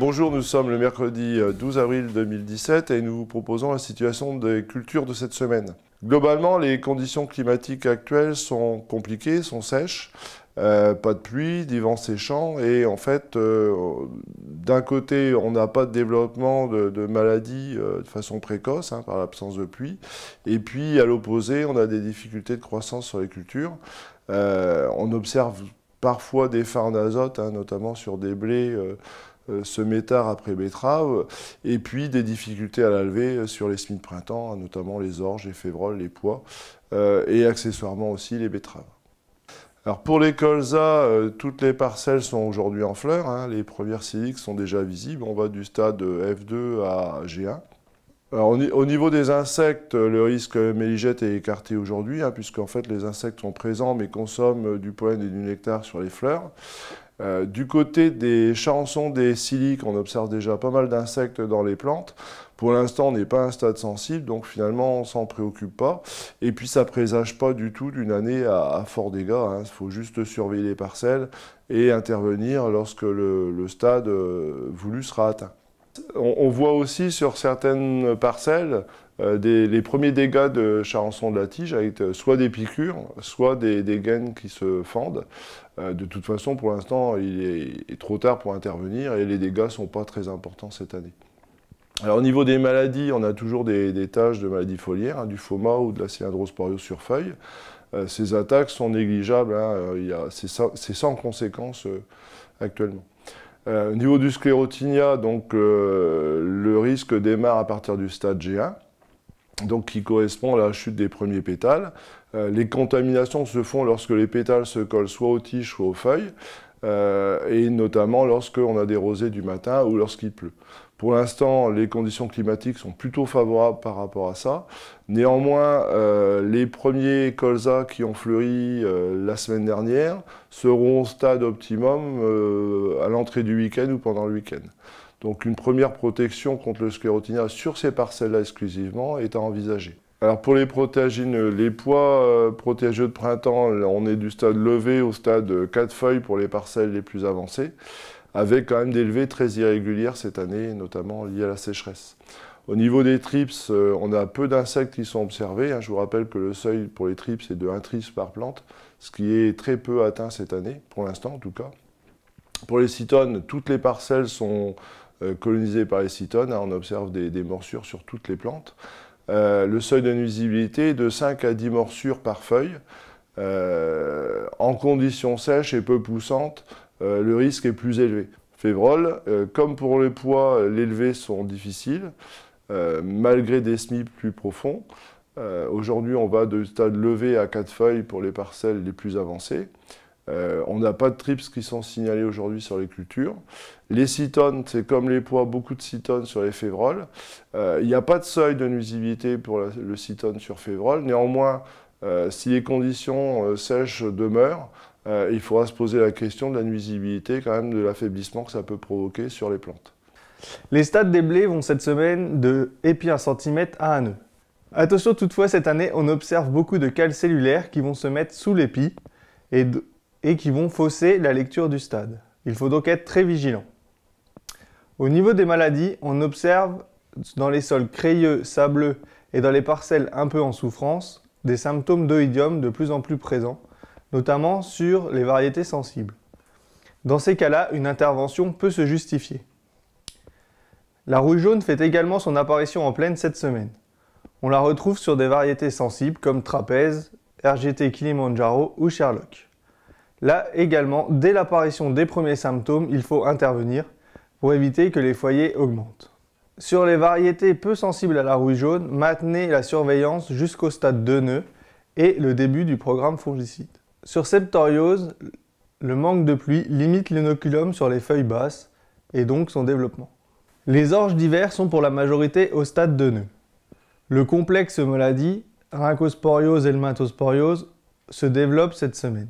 Bonjour, nous sommes le mercredi 12 avril 2017 et nous vous proposons la situation des cultures de cette semaine. Globalement, les conditions climatiques actuelles sont compliquées, sont sèches, pas de pluie, des vents séchants et en fait, d'un côté, on n'a pas de développement de maladies de façon précoce par l'absence de pluie et puis à l'opposé, on a des difficultés de croissance sur les cultures. On observe parfois des fards d'azote, notamment sur des blés semés tard après betterave, et puis des difficultés à la levée sur les semis de printemps, notamment les orges, les févroles, les pois, et accessoirement aussi les betteraves. Alors pour les colzas, toutes les parcelles sont aujourd'hui en fleurs, les premières siliques sont déjà visibles, on va du stade F2 à G1. Alors, au niveau des insectes, le risque méligette est écarté aujourd'hui, puisqu'en fait les insectes sont présents mais consomment du pollen et du nectar sur les fleurs. Du côté des charançons, des siliques, on observe déjà pas mal d'insectes dans les plantes. Pour l'instant, on n'est pas à un stade sensible, donc finalement, on ne s'en préoccupe pas. Et puis, ça ne présage pas du tout d'une année à fort dégâts. Il faut juste surveiller les parcelles et intervenir lorsque le stade voulu sera atteint. On voit aussi sur certaines parcelles les premiers dégâts de charançon de la tige avec soit des piqûres, soit des gaines qui se fendent. De toute façon, pour l'instant, il est trop tard pour intervenir et les dégâts ne sont pas très importants cette année. Alors, au niveau des maladies, on a toujours des taches de maladies foliaires, du phoma ou de la cylindrosporiose sur feuilles. Ces attaques sont négligeables, c'est sans conséquence actuellement. Au niveau du sclérotinia, donc, le risque démarre à partir du stade G1, donc qui correspond à la chute des premiers pétales. Les contaminations se font lorsque les pétales se collent soit aux tiges, soit aux feuilles, et notamment lorsqu'on a des rosées du matin ou lorsqu'il pleut. Pour l'instant, les conditions climatiques sont plutôt favorables par rapport à ça. Néanmoins, les premiers colzas qui ont fleuri la semaine dernière seront au stade optimum à l'entrée du week-end ou pendant le week-end. Donc une première protection contre le sclérotinia sur ces parcelles-là exclusivement est à envisager. Alors pour les protéagines, les pois protégeux de printemps, on est du stade levé au stade 4 feuilles pour les parcelles les plus avancées, avec quand même des levées très irrégulières cette année, notamment liées à la sécheresse. Au niveau des thrips, on a peu d'insectes qui sont observés. Je vous rappelle que le seuil pour les thrips est de 1 thrips par plante, ce qui est très peu atteint cette année, pour l'instant en tout cas. Pour les cytones, toutes les parcelles sont colonisées par les cytones. On observe des morsures sur toutes les plantes. Le seuil de nuisibilité est de 5 à 10 morsures par feuille. En conditions sèches et peu poussantes, le risque est plus élevé. Févrole, comme pour les pois, les levées sont difficiles, malgré des semis plus profonds. Aujourd'hui, on va de stade levé à 4 feuilles pour les parcelles les plus avancées. On n'a pas de trips qui sont signalés aujourd'hui sur les cultures. Les cytones, c'est comme les pois, beaucoup de cytones sur les févroles. Il n'y a pas de seuil de nuisibilité pour le cytone sur févrole. Néanmoins, si les conditions sèches demeurent, il faudra se poser la question de la nuisibilité, quand même, de l'affaiblissement que ça peut provoquer sur les plantes. Les stades des blés vont cette semaine de épi 1 cm à 1 nœud. Attention toutefois, cette année, on observe beaucoup de cales cellulaires qui vont se mettre sous l'épi et qui vont fausser la lecture du stade. Il faut donc être très vigilant. Au niveau des maladies, on observe dans les sols crayeux, sableux et dans les parcelles un peu en souffrance, des symptômes d'oïdium de plus en plus présents, notamment sur les variétés sensibles. Dans ces cas-là, une intervention peut se justifier. La rouille jaune fait également son apparition en plaine cette semaine. On la retrouve sur des variétés sensibles comme Trapèze, RGT Kilimanjaro ou Sherlock. Là également, dès l'apparition des premiers symptômes, il faut intervenir pour éviter que les foyers augmentent. Sur les variétés peu sensibles à la rouille jaune, maintenez la surveillance jusqu'au stade 2 nœuds et le début du programme fongicide. Sur Septoriose, le manque de pluie limite l'inoculum sur les feuilles basses et donc son développement. Les orges d'hiver sont pour la majorité au stade 2 nœuds. Le complexe maladie, rhynchosporiose et helminthosporiose, se développe cette semaine.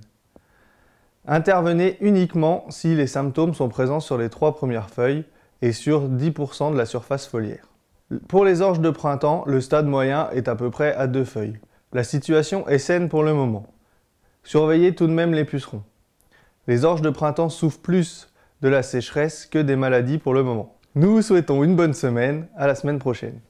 Intervenez uniquement si les symptômes sont présents sur les 3 premières feuilles et sur 10% de la surface foliaire. Pour les orges de printemps, le stade moyen est à peu près à 2 feuilles. La situation est saine pour le moment. Surveillez tout de même les pucerons. Les orges de printemps souffrent plus de la sécheresse que des maladies pour le moment. Nous vous souhaitons une bonne semaine, à la semaine prochaine.